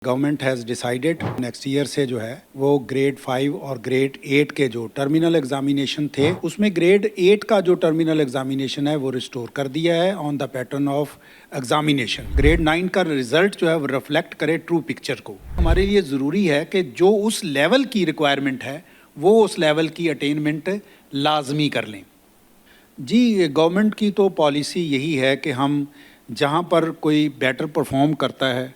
Government has decided next year से जो है वो ग्रेड 5 और ग्रेड 8 के जो टर्मिनल एग्जामिनेशन थे उसमें ग्रेड 8 का जो टर्मिनल एग्जामिनेशन है वो रिस्टोर कर दिया है on the pattern of examination. Grade 9 का रिजल्ट जो है वो रिफ्लेक्ट करे ट्रू पिक्चर को। हमारे लिए ज़रूरी है कि जो उस लेवल की रिक्वायरमेंट है वो उस लेवल की अटेनमेंट लाजमी कर लें। जी, गवर्नमेंट की तो पॉलिसी यही है कि हम जहाँ पर कोई बेटर परफॉर्म करता है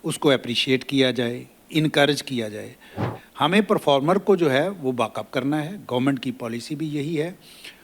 उसको अप्रिशिएट किया जाए, इनकरेज किया जाए। हमें परफॉर्मर को जो है वो बैकअप करना है, गवर्नमेंट की पॉलिसी भी यही है।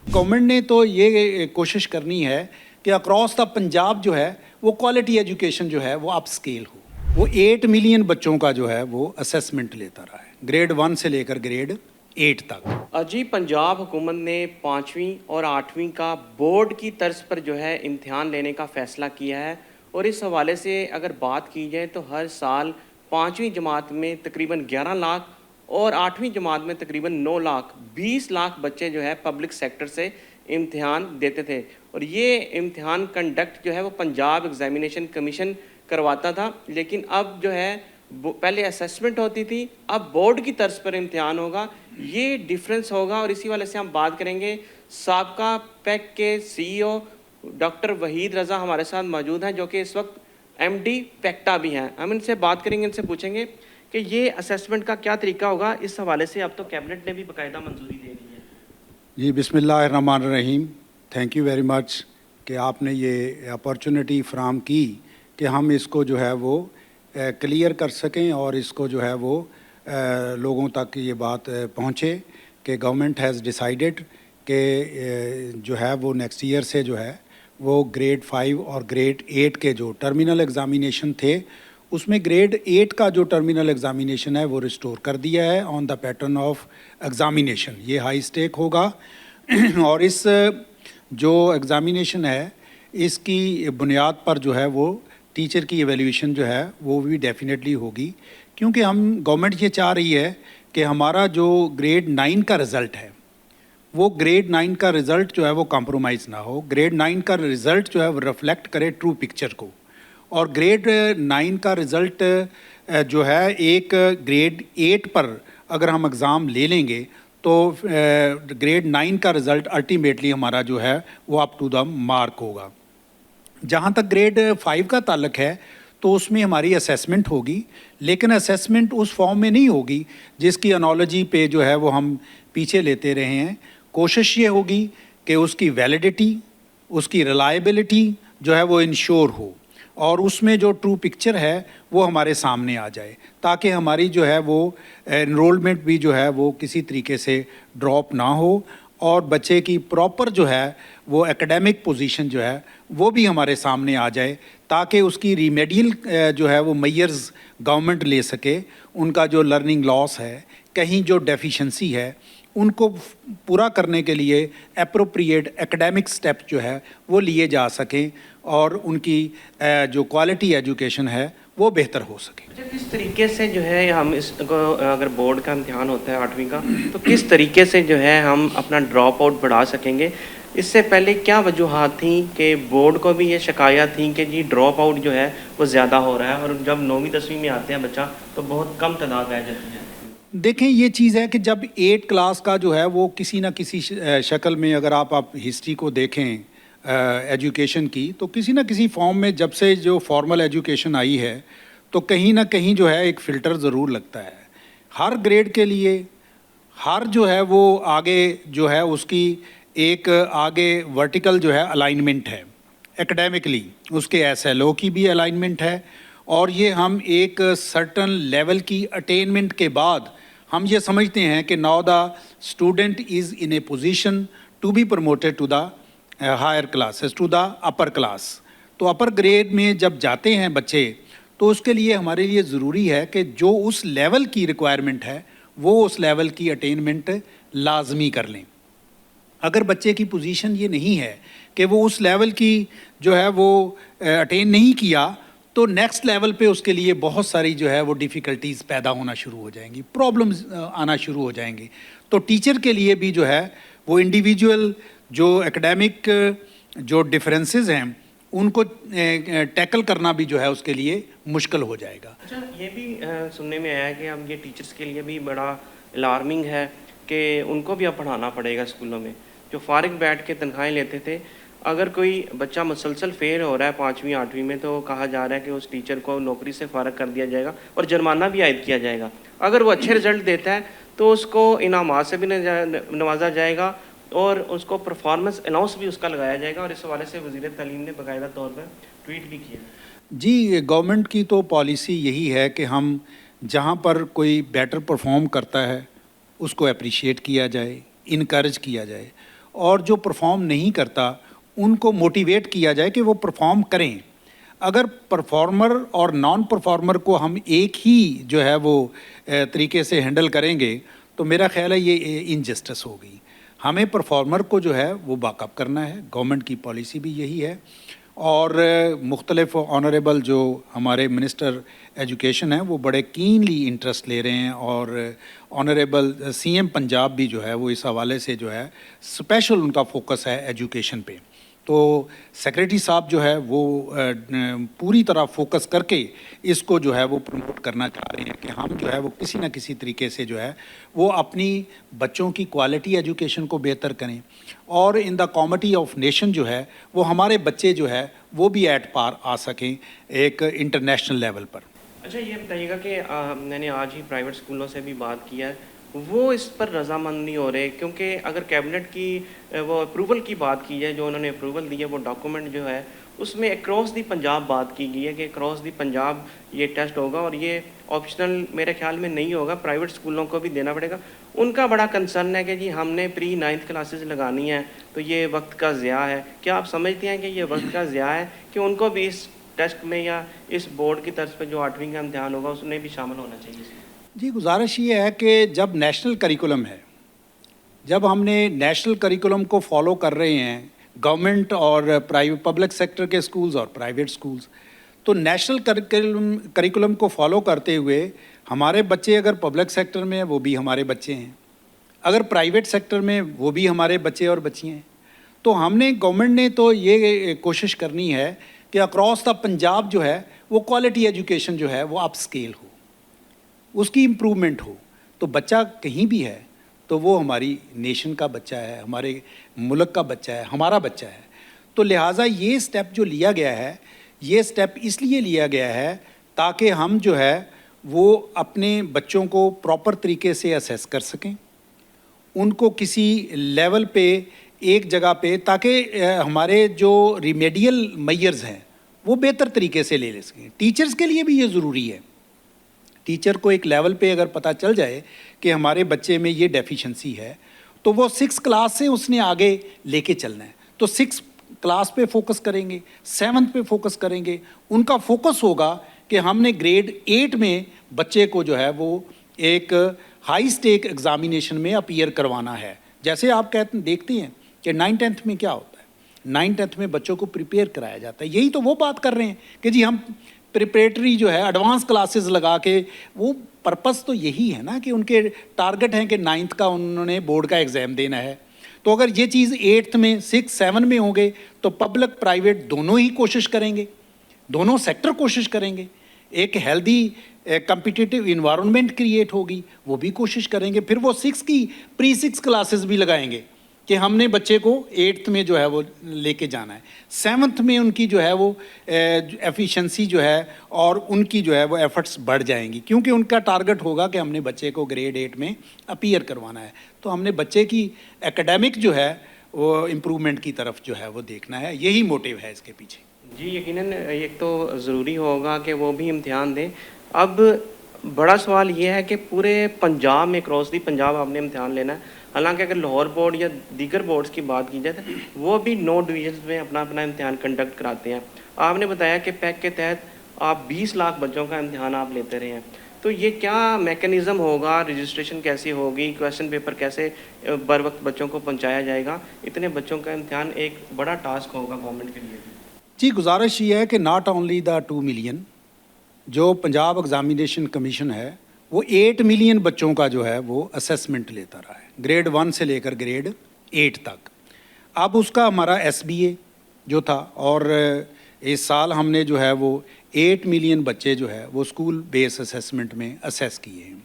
गवर्नमेंट ने तो ये कोशिश करनी है कि अक्रॉस द पंजाब जो है वो क्वालिटी एजुकेशन जो है वो अप स्केल हो। वो 8 मिलियन बच्चों का जो है वो असेसमेंट लेता रहा है, ग्रेड 1 से लेकर ग्रेड 8 तक। जी, पंजाब हुकूमत ने 5वीं और 8वीं का बोर्ड की तर्ज पर जो है इम्तिहान लेने का फ़ैसला किया है और इस हवाले से अगर बात की जाए तो हर साल 5वीं जमात में तकरीबन 11 लाख और 8वीं जमात में तकरीबन 9 लाख 20 लाख बच्चे जो है पब्लिक सेक्टर से इम्तिहान देते थे और ये इम्तिहान कंडक्ट जो है वो पंजाब एग्ज़ामिनेशन कमीशन करवाता था। लेकिन अब जो है पहले असेसमेंट होती थी, अब बोर्ड की तर्ज पर इम्तिहान होगा। ये डिफरेंस होगा और इसी वाले से हम बात करेंगे। साबका पैक के सीईओ डॉक्टर वहीद रज़ा हमारे साथ मौजूद हैं जो कि इस वक्त एमडी पैक्टा भी हैं। हम इनसे बात करेंगे, इनसे पूछेंगे कि ये असेसमेंट का क्या तरीका होगा। इस हवाले से अब तो कैबिनेट ने भी बाकायदा मंजूरी दे दी है। जी, बिस्मिल्लाहिर्रहमानिर्रहीम। थैंक यू वेरी मच कि आपने ये अपॉर्चुनिटी फ्राहम की कि हम इसको जो है वो क्लियर कर सकें और इसको जो है वो लोगों तक ये बात पहुँचे कि गवर्नमेंट हैज़ डिसाइडेड कि जो है वो नेक्स्ट ईयर से जो है वो ग्रेड 5 और ग्रेड 8 के जो टर्मिनल एग्ज़ामिनेशन थे उसमें ग्रेड 8 का जो टर्मिनल एग्ज़ामिनेशन है वो रिस्टोर कर दिया है on the pattern of examination. ये हाई स्टेक होगा और इस जो एग्ज़ामिनेशन है इसकी बुनियाद पर जो है वो टीचर की एवेल्यूएशन जो है वो भी डेफिनेटली होगी, क्योंकि हम गवर्नमेंट ये चाह रही है कि हमारा जो ग्रेड 9 का रिज़ल्ट है वो ग्रेड 9 का रिज़ल्ट जो है वो कॉम्प्रोमाइज़ ना हो। ग्रेड 9 का रिज़ल्ट जो है वो रिफ्लेक्ट करे ट्रू पिक्चर को। और ग्रेड 9 का रिज़ल्ट जो है एक ग्रेड 8 पर अगर हम एग्ज़ाम ले लेंगे तो ग्रेड 9 का रिज़ल्ट अल्टीमेटली हमारा जो है वो अप टू द मार्क होगा। जहाँ तक ग्रेड 5 का ताल्लुक है तो उसमें हमारी असेसमेंट होगी, लेकिन असेसमेंट उस फॉर्म में नहीं होगी जिसकी एनोलॉजी पे जो है वो हम पीछे लेते रहे हैं। कोशिश ये होगी कि उसकी वैलिडिटी, उसकी रिलायबिलिटी जो है वो इंश्योर हो और उसमें जो ट्रू पिक्चर है वो हमारे सामने आ जाए, ताकि हमारी जो है वो एनरोलमेंट भी जो है वो किसी तरीके से ड्रॉप ना हो और बच्चे की प्रॉपर जो है वो एकेडमिक पोजीशन जो है वो भी हमारे सामने आ जाए, ताकि उसकी रिमेडियल जो है वो मेजर्स गवर्नमेंट ले सके। उनका जो लर्निंग लॉस है, कहीं जो डेफिशिएंसी है, उनको पूरा करने के लिए एप्रोप्रिएट एकेडमिक स्टेप जो है वो लिए जा सकें और उनकी जो क्वालिटी एजुकेशन है वो बेहतर हो सके। अच्छा, किस तरीके से जो है हम इसको, अगर बोर्ड का इम्तिहान होता है 8वीं का, तो किस तरीके से जो है हम अपना ड्रॉप आउट बढ़ा सकेंगे? इससे पहले क्या वजूहात थी कि बोर्ड को भी ये शिकायत थी कि जी ड्रॉप आउट जो है वो ज़्यादा हो रहा है और जब 9वीं 10वीं में आते हैं बच्चा तो बहुत कम तादाद रह जाती है? देखें, ये चीज़ है कि जब 8 क्लास का जो है वो किसी ना किसी शक्ल में, अगर आप हिस्ट्री को देखें एजुकेशन की, तो किसी ना किसी फॉर्म में जब से जो फॉर्मल एजुकेशन आई है तो कहीं ना कहीं जो है एक फ़िल्टर ज़रूर लगता है हर ग्रेड के लिए। हर जो है वो आगे जो है उसकी एक आगे वर्टिकल जो है अलाइनमेंट है, एकेडमिकली उसके एसएलओ की भी अलाइनमेंट है और ये हम एक सर्टन लेवल की अटेनमेंट के बाद हम ये समझते हैं कि now the student is in a position to be promoted to the higher classes, to the upper class. तो अपर ग्रेड में जब जाते हैं बच्चे तो उसके लिए हमारे लिए ज़रूरी है कि जो उस लेवल की रिक्वायरमेंट है वो उस लेवल की अटेनमेंट लाजमी कर लें। अगर बच्चे की पोजीशन ये नहीं है कि वो उस लेवल की जो है वो अटेन नहीं किया तो नेक्स्ट लेवल पे उसके लिए बहुत सारी जो है वो डिफ़िकल्टीज़ पैदा होना शुरू हो जाएंगी, प्रॉब्लम्स आना शुरू हो जाएंगी। तो टीचर के लिए भी जो है वो इंडिविजुअल जो एकेडमिक जो डिफरेंसेस हैं उनको टैकल करना भी जो है उसके लिए मुश्किल हो जाएगा। अच्छा, ये भी सुनने में आया है कि अब ये टीचर्स के लिए भी बड़ा अलार्मिंग है कि उनको भी अब पढ़ाना पड़ेगा स्कूलों में। जो फारिग बैठ के तनख्वाहें लेते थे, अगर कोई बच्चा मुसलसल फेल हो रहा है 5वीं 8वीं में, तो कहा जा रहा है कि उस टीचर को नौकरी से फारग कर दिया जाएगा और जुर्माना भी आयद किया जाएगा। अगर वो अच्छे रिजल्ट देता है तो उसको इनामात से भी नवाजा जाएगा और उसको परफॉर्मेंस अलाउंस भी उसका लगाया जाएगा। और इस हवाले से वज़ीर तालीम ने बाकायदा तौर पर ट्वीट भी किया। जी, गवर्नमेंट की तो पॉलिसी यही है कि हम जहाँ पर कोई बेटर परफॉर्म करता है उसको अप्रिशिएट किया जाए, इनकरेज किया जाए, और जो परफॉर्म नहीं करता उनको मोटिवेट किया जाए कि वो परफॉर्म करें। अगर परफॉर्मर और नॉन परफॉर्मर को हम एक ही जो है वो तरीके से हैंडल करेंगे तो मेरा ख्याल है ये इनजस्टिस होगी। हमें परफॉर्मर को जो है वो बैकअप करना है, गवर्नमेंट की पॉलिसी भी यही है। और मुख्तलिफ ऑनरेबल जो हमारे मिनिस्टर एजुकेशन हैं वो बड़े कीनली इंटरेस्ट ले रहे हैं, और ऑनरेबल सीएम पंजाब भी जो है वो इस हवाले से जो है स्पेशल उनका फोकस है एजुकेशन पे। तो सेक्रेटरी साहब जो है वो पूरी तरह फोकस करके इसको जो है वो प्रमोट करना चाह रहे हैं कि हम जो है वो किसी न किसी तरीके से जो है वो अपनी बच्चों की क्वालिटी एजुकेशन को बेहतर करें, और in the comity of nation जो है वो हमारे बच्चे जो है वो भी एट पार आ सकें एक इंटरनेशनल लेवल पर। अच्छा, ये बताइएगा कि मैंने आज ही प्राइवेट स्कूलों से भी बात किया है, वो इस पर रजामंद नहीं हो रहे, क्योंकि अगर कैबिनेट की वो अप्रूवल की बात की जाए, जो उन्होंने अप्रूवल दी है वो डॉक्यूमेंट जो है उसमें अक्रॉस दी पंजाब बात की गई है कि अक्रॉस दी पंजाब ये टेस्ट होगा और ये ऑप्शनल मेरे ख्याल में नहीं होगा, प्राइवेट स्कूलों को भी देना पड़ेगा। उनका बड़ा कंसर्न है कि जी हमने प्री 9th क्लासेस लगानी है तो ये वक्त का ज़िया है। क्या आप समझते हैं कि ये वक्त का ज़िया है कि उनको भी इस टेस्ट में या इस बोर्ड की तरफ पर जो 8वीं का इम्तिहान होगा उसमें भी शामिल होना चाहिए? जी, गुजारिश ये है कि जब नेशनल करिकुलम है, जब हमने नेशनल करिकुलम को फॉलो कर रहे हैं गवर्नमेंट और प्राइवेट पब्लिक सेक्टर के स्कूल्स और प्राइवेट स्कूल्स, तो नेशनल करिकुलम को फॉलो करते हुए हमारे बच्चे अगर पब्लिक सेक्टर में हैं वो भी हमारे बच्चे हैं, अगर प्राइवेट सेक्टर में वो भी हमारे बच्चे और बच्चियाँ हैं। तो हमने गवर्नमेंट ने तो ये कोशिश करनी है कि अक्रॉस द पंजाब जो है वो क्वालिटी एजुकेशन जो है वो अप स्केल हो, उसकी इम्प्रूवमेंट हो। तो बच्चा कहीं भी है तो वो हमारी नेशन का बच्चा है, हमारे मुल्क का बच्चा है, हमारा बच्चा है। तो लिहाजा ये स्टेप जो लिया गया है, ये स्टेप इसलिए लिया गया है ताकि हम जो है वो अपने बच्चों को प्रॉपर तरीके से असेस कर सकें, उनको किसी लेवल पे एक जगह पे, ताकि हमारे जो रिमेडियल मेजर्स हैं वो बेहतर तरीके से ले सकें। टीचर्स के लिए भी ये ज़रूरी है। टीचर को एक लेवल पे अगर पता चल जाए कि हमारे बच्चे में ये डेफिशिएंसी है तो वो 6th क्लास से उसने आगे लेके चलना है, तो 6th क्लास पे फोकस करेंगे, 7th पे फोकस करेंगे। उनका फोकस होगा कि हमने ग्रेड 8 में बच्चे को जो है वो एक हाई स्टेक एग्जामिनेशन में अपीयर करवाना है। जैसे आप देखते हैं कि 9th-10th में क्या होता है, 9th-10th में बच्चों को प्रिपेयर कराया जाता है। यही तो वो बात कर रहे हैं कि जी हम प्रिपरेटरी जो है एडवांस क्लासेस लगा के, वो पर्पस तो यही है ना कि उनके टारगेट हैं कि 9th का उन्होंने बोर्ड का एग्ज़ाम देना है। तो अगर ये चीज़ 8th में 6, 7 में होंगे तो पब्लिक प्राइवेट दोनों ही कोशिश करेंगे, दोनों सेक्टर कोशिश करेंगे, एक हेल्दी कम्पिटिटिव इन्वायरमेंट क्रिएट होगी, वो भी कोशिश करेंगे। फिर वो 6 की प्री 6 क्लासेस भी लगाएंगे कि हमने बच्चे को 8th में जो है वो लेके जाना है। 7th में उनकी जो है वो एफिशिएंसी जो है और उनकी जो है वो एफर्ट्स बढ़ जाएंगी, क्योंकि उनका टारगेट होगा कि हमने बच्चे को ग्रेड 8 में अपीयर करवाना है। तो हमने बच्चे की एकेडमिक जो है वो इम्प्रूवमेंट की तरफ जो है वो देखना है, यही मोटिव है इसके पीछे। जी, यकीनन एक तो ज़रूरी होगा कि वो भी इम्तिहान दें। अब बड़ा सवाल ये है कि पूरे पंजाब में क्रॉस दी पंजाब आपने इम्तिहान लेना है। हालांकि अगर लाहौर बोर्ड या दीगर बोर्ड्स की बात की जाए तो वो भी 9 डिवीजन में अपना अपना इम्तिहान कंडक्ट कराते हैं। आपने बताया कि पैक के तहत आप 20 लाख बच्चों का इम्तिहान आप लेते रहे हैं, तो ये क्या मैकेनिज़्म होगा, रजिस्ट्रेशन कैसी होगी, क्वेश्चन पेपर कैसे बर वक्त बच्चों को पहुँचाया जाएगा? इतने बच्चों का इम्तिहान एक बड़ा टास्क होगा गवर्नमेंट के लिए। जी, गुजारिश ये है कि नॉट ओनली द 2 मिलियन, जो पंजाब एग्जामिनेशन कमीशन है वो 8 मिलियन बच्चों का जो है वो असेसमेंट लेता रहा है, ग्रेड 1 से लेकर ग्रेड 8 तक। अब उसका हमारा SBA जो था और इस साल हमने जो है वो 8 मिलियन बच्चे जो है वो स्कूल बेस असेसमेंट में असेस किए हैं।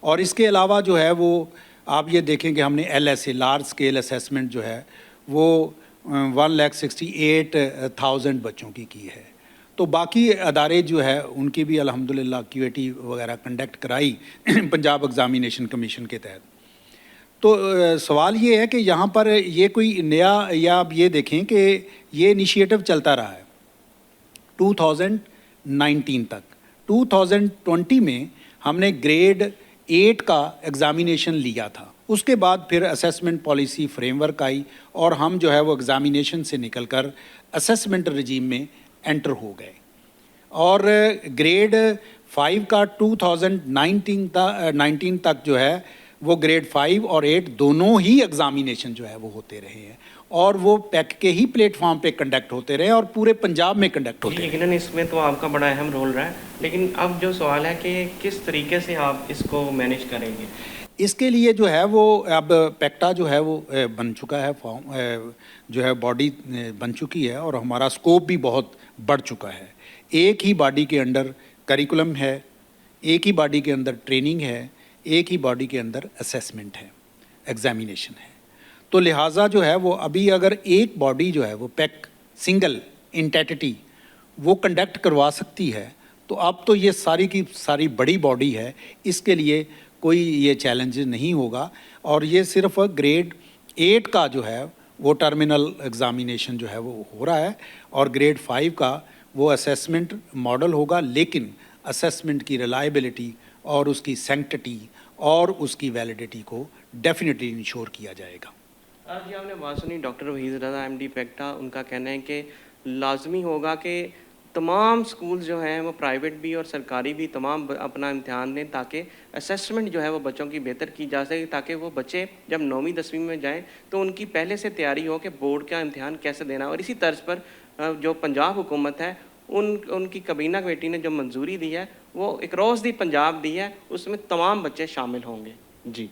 और इसके अलावा जो है वो आप ये देखें कि हमने LSA लार्ज स्केल असेसमेंट जो है वो 1,68,000 बच्चों की है। तो बाकी अदारे जो है उनकी भी अल्हम्दुलिल्लाह QAT वगैरह कंडक्ट कराई पंजाब एग्ज़ामिनेशन कमीशन के तहत। तो सवाल ये है कि यहाँ पर ये कोई नया, या आप ये देखें कि ये इनिशिएटिव चलता रहा है 2019 तक। 2020 में हमने ग्रेड 8 का एग्ज़ामिनेशन लिया था, उसके बाद फिर असेसमेंट पॉलिसी फ्रेमवर्क आई और हम जो है वो एग्ज़ामिनेशन से निकलकर असेसमेंट रजीम में एंटर हो गए। और ग्रेड 5 का 2019 तक जो है वो ग्रेड 5 और 8 दोनों ही एग्ज़ामिनेशन जो है वो होते रहे हैं, और वो पैक के ही प्लेटफॉर्म पे कंडक्ट होते रहे और पूरे पंजाब में कंडक्ट होते रहे। लेकिन इसमें तो आपका बड़ा अहम रोल रहा है, लेकिन अब जो सवाल है कि किस तरीके से आप इसको मैनेज करेंगे? इसके लिए जो है वो अब पैक्टा जो है वो बन चुका है, फॉर्म जो है बॉडी बन चुकी है और हमारा स्कोप भी बहुत बढ़ चुका है। एक ही बॉडी के अंडर करिकुलम है, एक ही बॉडी के अंदर ट्रेनिंग है, एक ही बॉडी के अंदर असेसमेंट है, एग्ज़ामिनेशन है। तो लिहाजा जो है वो अभी अगर एक बॉडी जो है वो पैक सिंगल इंटेटिटी वो कंडक्ट करवा सकती है, तो अब तो ये सारी की सारी बड़ी बॉडी है, इसके लिए कोई ये चैलेंज नहीं होगा। और ये सिर्फ ग्रेड 8 का जो है वो टर्मिनल एग्ज़ामिनेशन जो है वो हो रहा है, और ग्रेड 5 का वो असेसमेंट मॉडल होगा, लेकिन असेसमेंट की रिलायबिलिटी और उसकी सैंक्टिटी और उसकी वैलिडिटी को डेफिनेटली इंश्योर किया जाएगा। आज जी आपने बात सुनी डॉक्टर वहीद रज़ा MD पैक्टा, उनका कहना है कि लाजमी होगा कि तमाम स्कूल जो हैं वो प्राइवेट भी और सरकारी भी तमाम अपना इम्तिहान दें, ताकि असेसमेंट जो है वो बच्चों की बेहतर की जा सके, ताकि वो बच्चे जब 9वीं 10वीं में जाएं तो उनकी पहले से तैयारी हो कि बोर्ड का इम्तिहान कैसे देना। और इसी तर्ज पर जो पंजाब हुकूमत है उनकी कबीना कमेटी ने जो मंजूरी दी है वो एक रोज़ दी पंजाब दी है, उसमें तमाम बच्चे शामिल होंगे। जी।